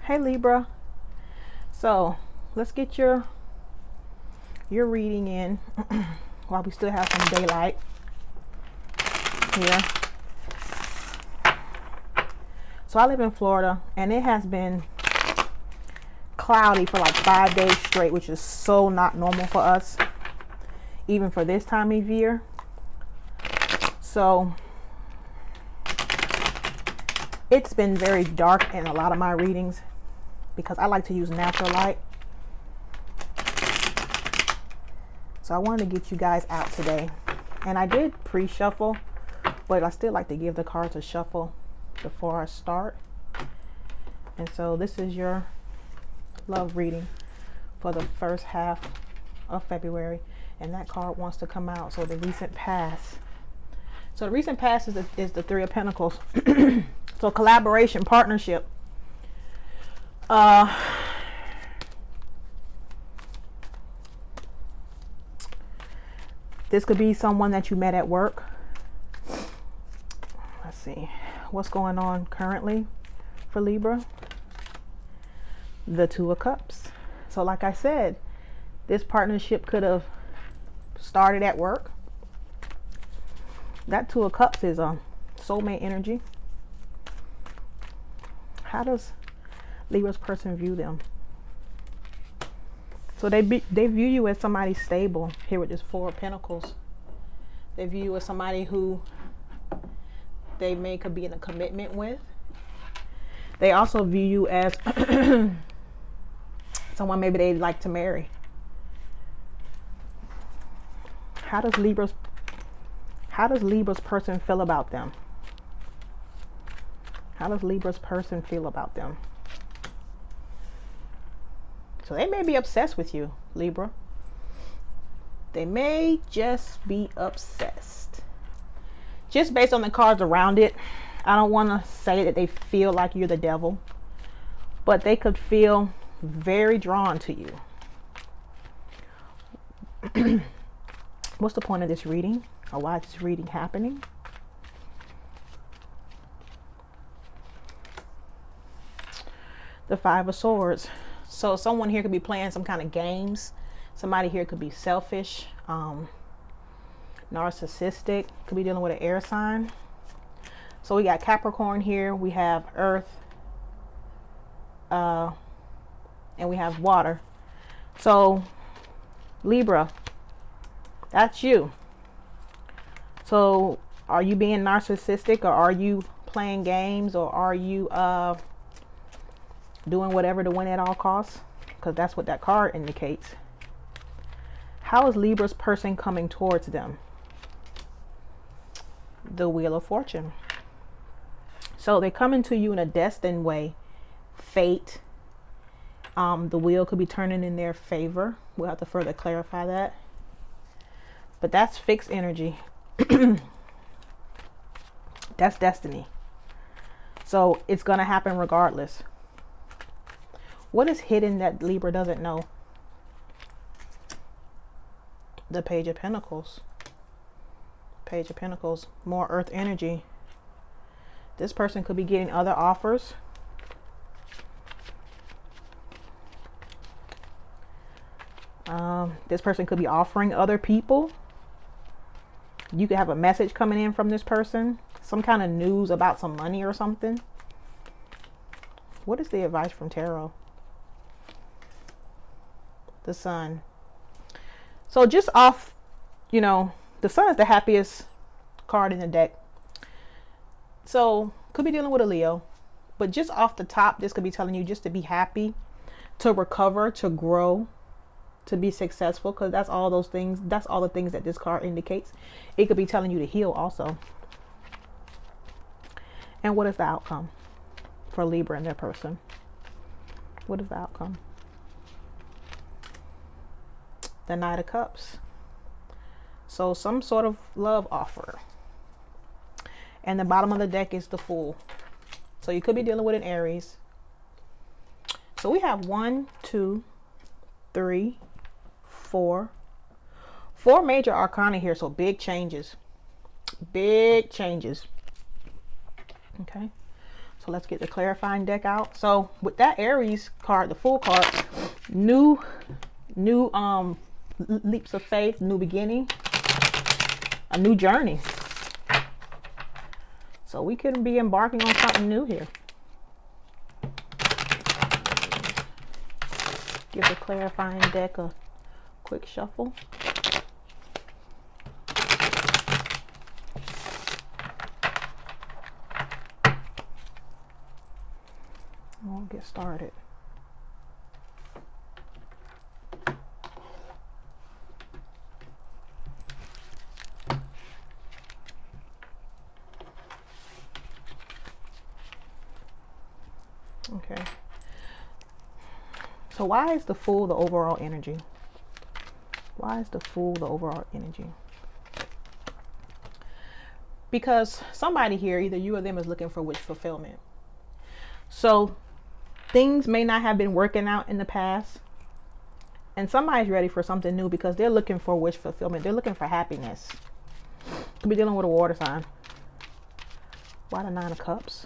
Hey Libra. So let's get your reading in while we still have some daylight here. So I live in Florida and it has been cloudy for like 5 days straight, which is so not normal for us, even for this time of year. So it's been very dark in a lot of my readings because I like to use natural light. So I wanted to get you guys out today. And I did pre-shuffle, but I still like to give the cards a shuffle before I start. And so this is your love reading for the first half of February. And that card wants to come out. So the recent past. So the recent past is the Three of Pentacles. So collaboration, partnership. This could be someone that you met at work. Let's see. What's going on currently for Libra? The Two of Cups. So like I said, this partnership could have started at work. That Two of Cups is a soulmate energy. How does Libra's person view them? So they view you as somebody stable here with this Four of Pentacles. They view you as somebody who they could be in a commitment with. They also view you as someone maybe they'd like to marry. How does Libra's person feel about them? How does Libra's person feel about them? So they may be obsessed with you, Libra. They may just be obsessed. Just based on the cards around it, I don't want to say that they feel like you're the devil, but they could feel very drawn to you. What's the point of this reading? Or why is this reading happening? The Five of Swords. So someone here could be playing some kind of games. Somebody here could be selfish, narcissistic, could be dealing with an air sign. So we got Capricorn here, we have Earth, and we have water. So Libra, that's you. So are you being narcissistic, or are you playing games, or are you doing whatever to win at all costs? Because that's what that card indicates. How is Libra's person coming towards them? The Wheel of Fortune. So they're coming to you in a destined way. Fate. The wheel could be turning in their favor. We'll have to further clarify that. But that's fixed energy. That's destiny. So it's going to happen regardless. What is hidden that Libra doesn't know? The Page of Pentacles. Page of Pentacles. More earth energy. This person could be getting other offers. This person could be offering other people. You could have a message coming in from this person. Some kind of news about some money or something. What is the advice from Tarot? The Sun. So just off, the Sun is the happiest card in the deck. So could be dealing with a Leo, but just off the top, this could be telling you just to be happy, to recover, to grow, to be successful, because that's all those things. That's all the things that this card indicates. It could be telling you to heal also. And what is the outcome for Libra and their person? What is the outcome? The Knight of Cups. So some sort of love offer. And the bottom of the deck is the Fool. So you could be dealing with an Aries. So we have 1, 2, 3, 4. 4 major arcana here. So big changes. Big changes. Okay. So let's get the clarifying deck out. So with that Aries card, the Fool card, new leaps of faith, new beginning, a new journey. So we could be embarking on something new here. Give the clarifying deck a quick shuffle. We'll get started. Okay. So why is the Fool the overall energy? Why is the Fool the overall energy? Because somebody here, either you or them, is looking for wish fulfillment. So things may not have been working out in the past, and somebody's ready for something new because they're looking for wish fulfillment. They're looking for happiness. Could be dealing with a water sign. Why the Nine of Cups?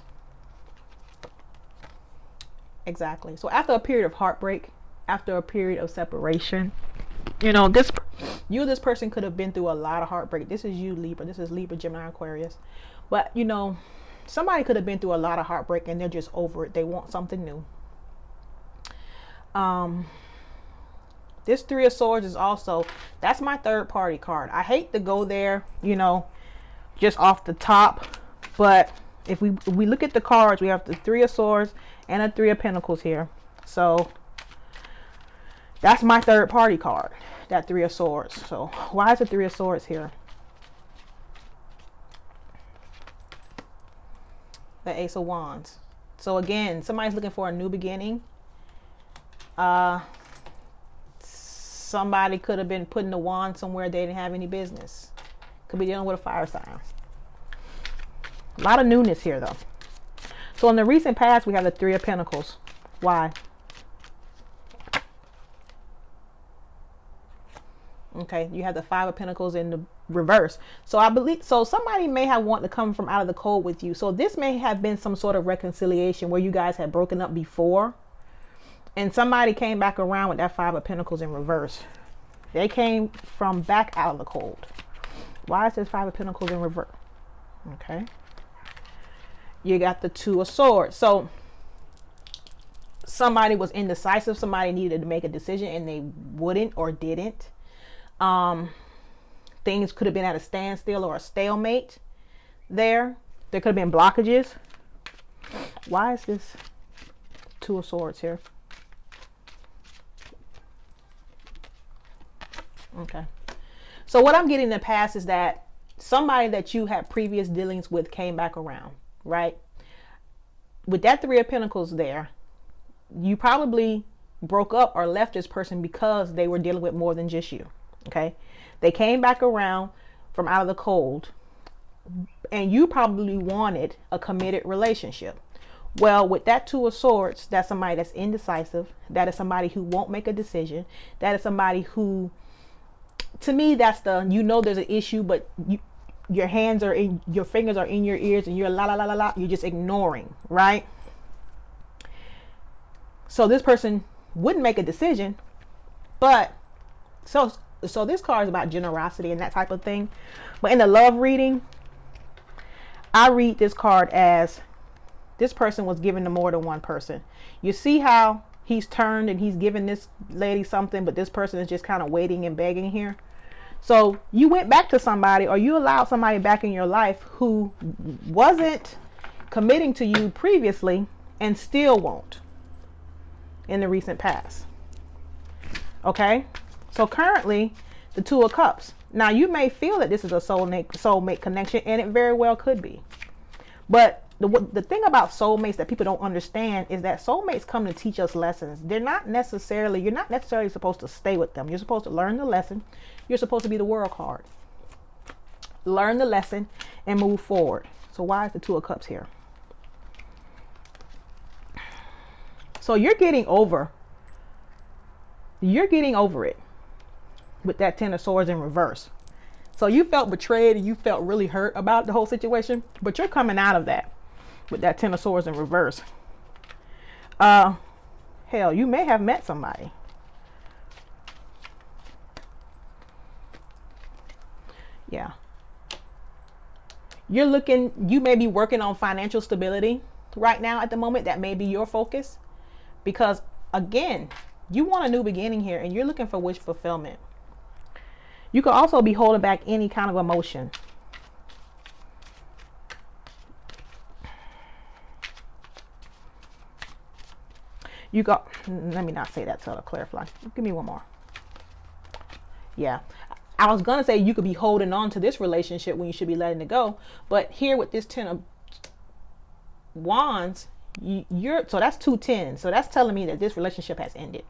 Exactly. So after a period of heartbreak, after a period of separation, this person could have been through a lot of heartbreak. This is you, Libra. This is Libra, Gemini, Aquarius. But somebody could have been through a lot of heartbreak and they're just over it. They want something new. This Three of Swords is also, that's my third party card. I hate to go there, just off the top, but if we look at the cards, we have the Three of Swords and a Three of Pentacles here. So that's my third party card, that Three of Swords. So why is the Three of Swords here? The Ace of Wands. So again, somebody's looking for a new beginning. Somebody could have been putting the wand somewhere they didn't have any business. Could be dealing with a fire sign. A lot of newness here though. So in the recent past, we have the Three of Pentacles. Why? Okay, you have the Five of Pentacles in the reverse. So I believe, so somebody may have wanted to come from out of the cold with you. So this may have been some sort of reconciliation where you guys had broken up before. And somebody came back around with that Five of Pentacles in reverse. They came from back out of the cold. Why is this Five of Pentacles in reverse? Okay. You got the Two of Swords. So somebody was indecisive. Somebody needed to make a decision and they wouldn't or didn't. Things could have been at a standstill or a stalemate there. There could have been blockages. Why is this Two of Swords here? Okay. So what I'm getting in the past is that somebody that you had previous dealings with came back around, right? With that Three of Pentacles there, you probably broke up or left this person because they were dealing with more than just you. Okay. They came back around from out of the cold and you probably wanted a committed relationship. Well, with that Two of Swords, that's somebody that's indecisive. That is somebody who won't make a decision. That is somebody who, to me, that's there's an issue, but your hands are in, your fingers are in your ears and you're you're just ignoring, right? So this person wouldn't make a decision, but so this card is about generosity and that type of thing. But in the love reading, I read this card as this person was given to more than one person. You see how he's turned and he's giving this lady something, but this person is just kind of waiting and begging here. So you went back to somebody, or you allowed somebody back in your life who wasn't committing to you previously and still won't in the recent past. Okay. So currently the Two of Cups. Now you may feel that this is a soulmate connection, and it very well could be. But the thing about soulmates that people don't understand is that soulmates come to teach us lessons. You're not necessarily supposed to stay with them. You're supposed to learn the lesson. You're supposed to be the World card. Learn the lesson and move forward. So why is the Two of Cups here? So you're getting over it with that Ten of Swords in reverse. So you felt betrayed and you felt really hurt about the whole situation, but you're coming out of that. with that Ten of Swords in reverse. Hell, you may have met somebody. Yeah. You're looking, you may be working on financial stability right now at the moment. That may be your focus. Because again, you want a new beginning here and you're looking for wish fulfillment. You could also be holding back any kind of emotion. You got, let me not say that till I clarify. Give me one more. Yeah. I was going to say you could be holding on to this relationship when you should be letting it go. But here with this 10 of Wands, so that's 2 10s. So that's telling me that this relationship has ended.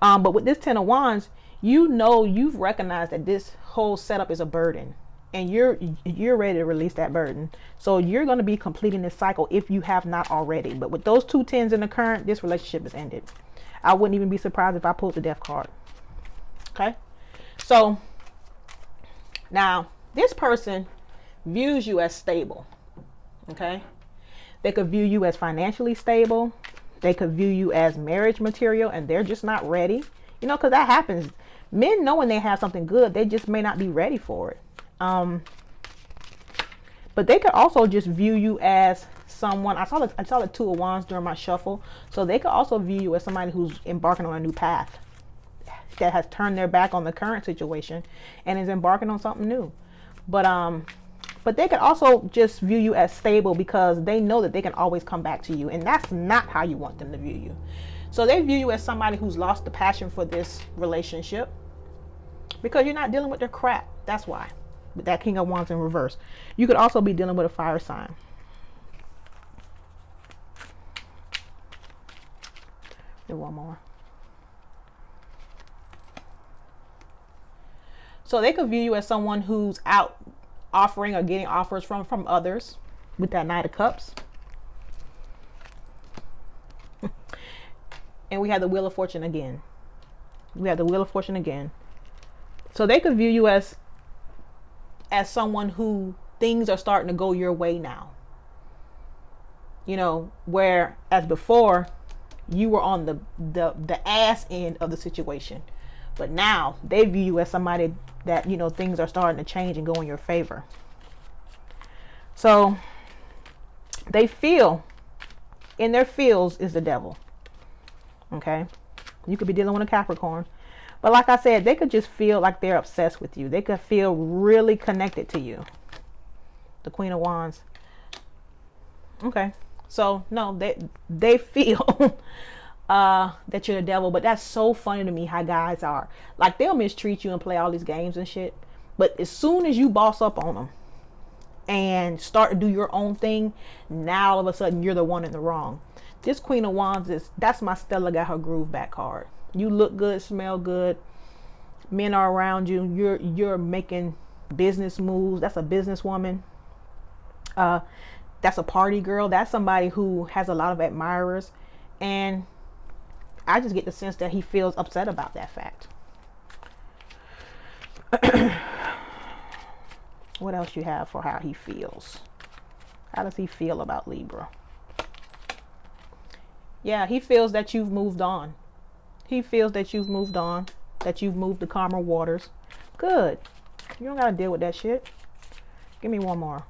But with this 10 of Wands, you know, you've recognized that this whole setup is a burden. And you're ready to release that burden. So you're going to be completing this cycle if you have not already. But with those 2 10s in the current, this relationship is ended. I wouldn't even be surprised if I pulled the Death card. Okay. So now this person views you as stable. Okay. They could view you as financially stable. They could view you as marriage material and they're just not ready. You know, because that happens. Men know when they have something good, they just may not be ready for it. But they could also just view you as someone. I saw the 2 of Wands during my shuffle. So they could also view you as somebody who's embarking on a new path, that has turned their back on the current situation and is embarking on something new. But they could also just view you as stable because they know that they can always come back to you. And that's not how you want them to view you. So they view you as somebody who's lost the passion for this relationship because you're not dealing with their crap. That's why. With that King of Wands in reverse. You could also be dealing with a fire sign. Do one more. So they could view you as someone who's out offering or getting offers from others with that Knight of Cups. And we have the Wheel of Fortune again. We have the Wheel of Fortune again. So they could view you as someone who things are starting to go your way now. You know, whereas before you were on the ass end of the situation. But now they view you as somebody that, you know, things are starting to change and go in your favor. So they feel, in their feels is the devil. Okay. You could be dealing with a Capricorn. But like I said, they could just feel like they're obsessed with you. They could feel really connected to you. The Queen of Wands. Okay. So no, they feel that you're the devil. But that's so funny to me how guys are. Like they'll mistreat you and play all these games and shit. But as soon as you boss up on them and start to do your own thing, now all of a sudden you're the one in the wrong. This Queen of Wands that's my Stella got her groove back card. You look good, smell good. Men are around you. You're making business moves. That's a businesswoman. That's a party girl. That's somebody who has a lot of admirers. And I just get the sense that he feels upset about that fact. What else you have for how he feels? How does he feel about Libra? Yeah, he feels that you've moved on. He feels that you've moved on, that you've moved to calmer waters. Good. You don't got to deal with that shit. Give me one more.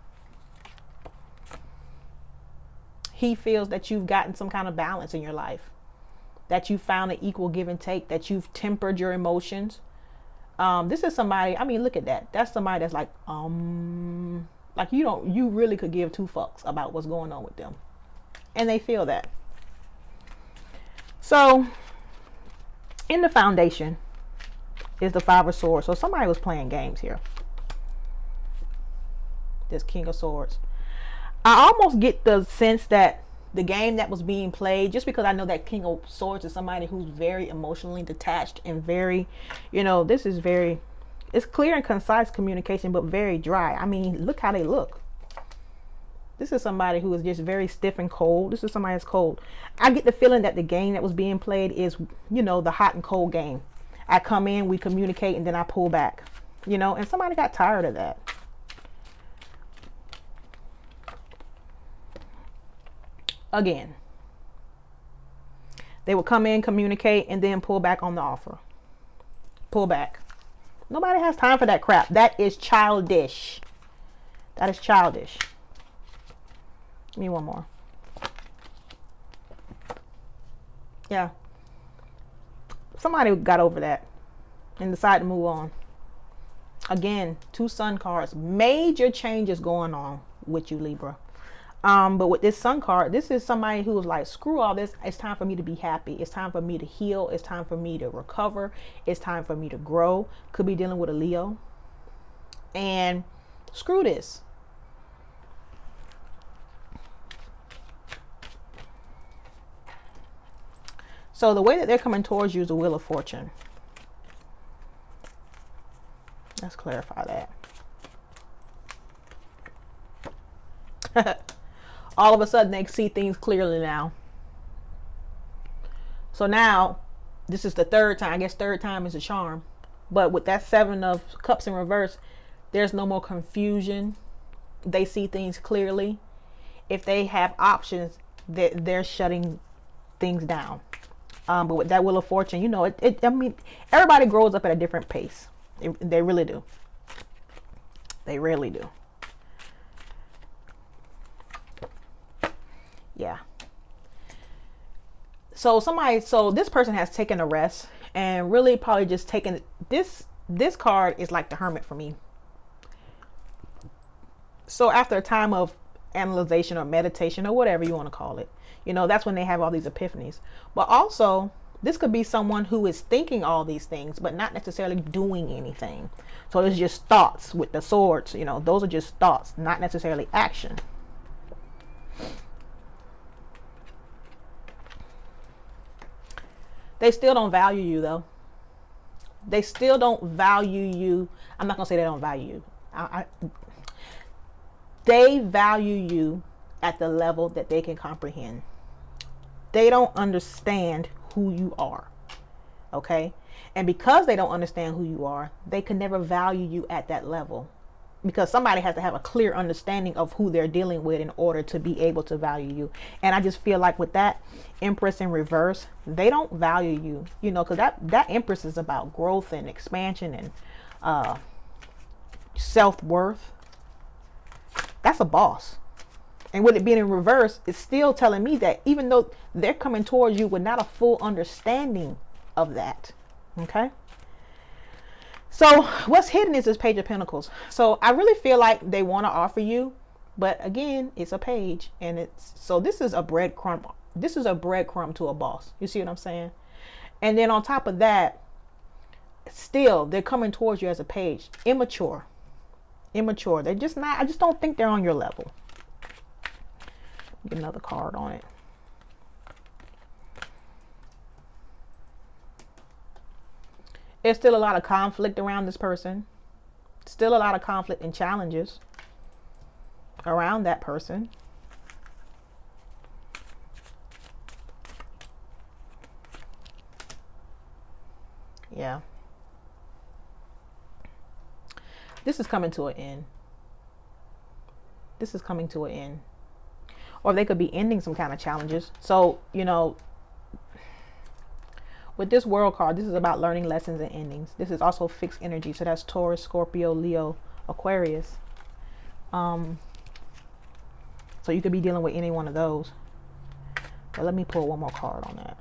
He feels that you've gotten some kind of balance in your life, that you found an equal give and take, that you've tempered your emotions. This is somebody, I mean, look at that. That's somebody that's like you really could give 2 fucks about what's going on with them. And they feel that. So in the foundation is the 5 of Swords. So somebody was playing games here. This King of Swords. I almost get the sense that the game that was being played, just because I know that King of Swords is somebody who's very emotionally detached and very, you know, it's clear and concise communication, but very dry. I mean, look how they look. This is somebody who is just very stiff and cold. This is somebody that's cold. I get the feeling that the game that was being played is, you know, the hot and cold game. I come in, we communicate, and then I pull back, you know, and somebody got tired of that. again. They will come in, communicate, and then pull back on the offer. Pull back. Nobody has time for that crap. That is childish. That is childish. Give me one more. Yeah. Somebody got over that and decided to move on. Again, 2 sun cards. Major changes going on with you, Libra. But with this sun card, this is somebody who was like, screw all this. It's time for me to be happy. It's time for me to heal. It's time for me to recover. It's time for me to grow. Could be dealing with a Leo. And screw this. So the way that they're coming towards you is the Wheel of Fortune. Let's clarify that. All of a sudden they see things clearly now. So now this is the 3rd time. I guess 3rd time is a charm. But with that 7 of Cups in reverse, there's no more confusion. They see things clearly. If they have options, they're shutting things down. But with that Wheel of Fortune, you know, I mean, everybody grows up at a different pace. They really do. They really do. Yeah. So this person has taken a rest and really probably just taken this card is like the Hermit for me. So after a time of analyzation or meditation or whatever you want to call it, you know, that's when they have all these epiphanies. But also, this could be someone who is thinking all these things, but not necessarily doing anything. So it's just thoughts with the swords, you know, those are just thoughts, not necessarily action. They still don't value you, though. They still don't value you. I'm not going to say they don't value you. They value you at the level that they can comprehend. They don't understand who you are. Okay? And because they don't understand who you are, they can never value you at that level. Because somebody has to have a clear understanding of who they're dealing with in order to be able to value you. And I just feel like with that Empress in reverse, they don't value you, you know, because that Empress is about growth and expansion and self-worth. That's a boss. And with it being in reverse, it's still telling me that even though they're coming towards you with not a full understanding of that. Okay. So what's hidden is this Page of Pentacles. So I really feel like they want to offer you, but again, it's a page, and so this is a breadcrumb. This is a breadcrumb to a boss. You see what I'm saying? And then on top of that, still they're coming towards you as a page. Immature. They're just not. I just don't think they're on your level. Get another card on it. There's still a lot of conflict around this person. Still a lot of conflict and challenges around that person. Yeah. This is coming to an end. This is coming to an end. Or they could be ending some kind of challenges. So, you know, with this World card, this is about learning lessons and endings. This is also fixed energy. So that's Taurus, Scorpio, Leo, Aquarius. So you could be dealing with any one of those. But let me pull one more card on that.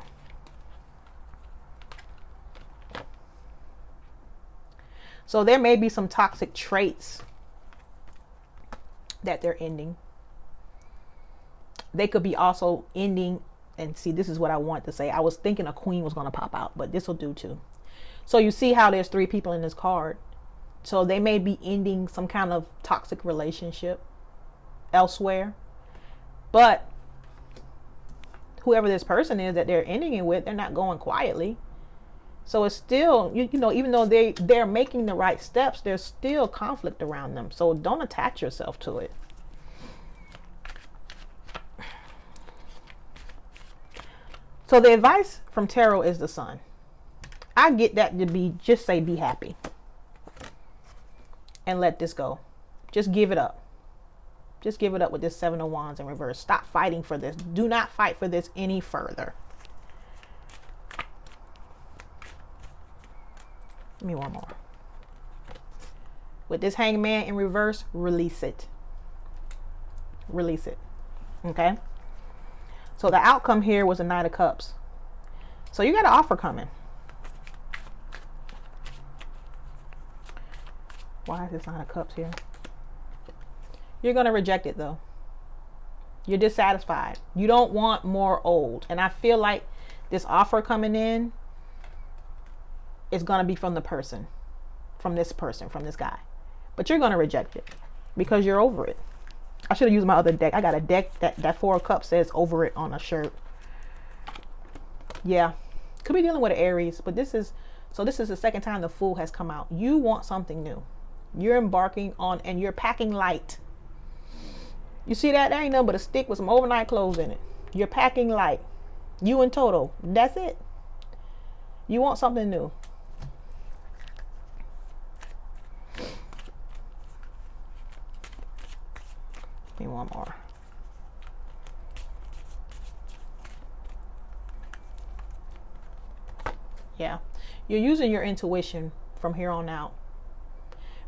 So there may be some toxic traits that they're ending. They could be also ending. And see, this is what I want to say. I was thinking a queen was going to pop out, but this will do too. So you see how there's 3 people in this card. So they may be ending some kind of toxic relationship elsewhere. But whoever this person is that they're ending it with, they're not going quietly. So it's still, you know, even though they're making the right steps, there's still conflict around them. So don't attach yourself to it. So the advice from tarot is the Sun. I get that to be, just say be happy. And let this go. Just give it up. Just give it up with this Seven of Wands in reverse. Stop fighting for this. Do not fight for this any further. Give me one more. With this Hangman in reverse, release it. Release it. Okay? So the outcome here was a Knight of Cups. So you got an offer coming. Why is this Nine of Cups here? You're going to reject it though. You're dissatisfied. You don't want more old. And I feel like this offer coming in is going to be from the person. From this person. From this guy. But you're going to reject it. Because you're over it. I should have used my other deck. I got a deck that Four of Cups says over it on a shirt. Yeah. Could be dealing with an Aries. But this is the second time the Fool has come out. You want something new. You're embarking on, and you're packing light. You see that? There ain't nothing but a stick with some overnight clothes in it. You're packing light. You in total. That's it. You want something new. Give me one more. Yeah. You're using your intuition from here on out.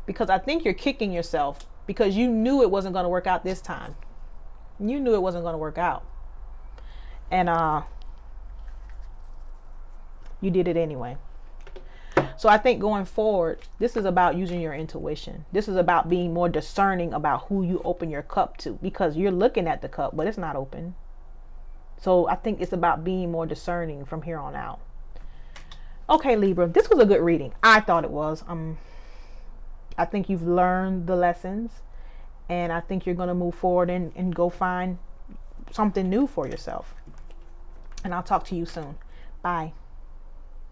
Because I think you're kicking yourself because you knew it wasn't going to work out this time. You knew it wasn't going to work out. And you did it anyway. So I think going forward, this is about using your intuition. This is about being more discerning about who you open your cup to, because you're looking at the cup, but it's not open. So I think it's about being more discerning from here on out. Okay, Libra, this was a good reading. I thought it was. I think you've learned the lessons, and I think you're going to move forward and go find something new for yourself. And I'll talk to you soon. Bye.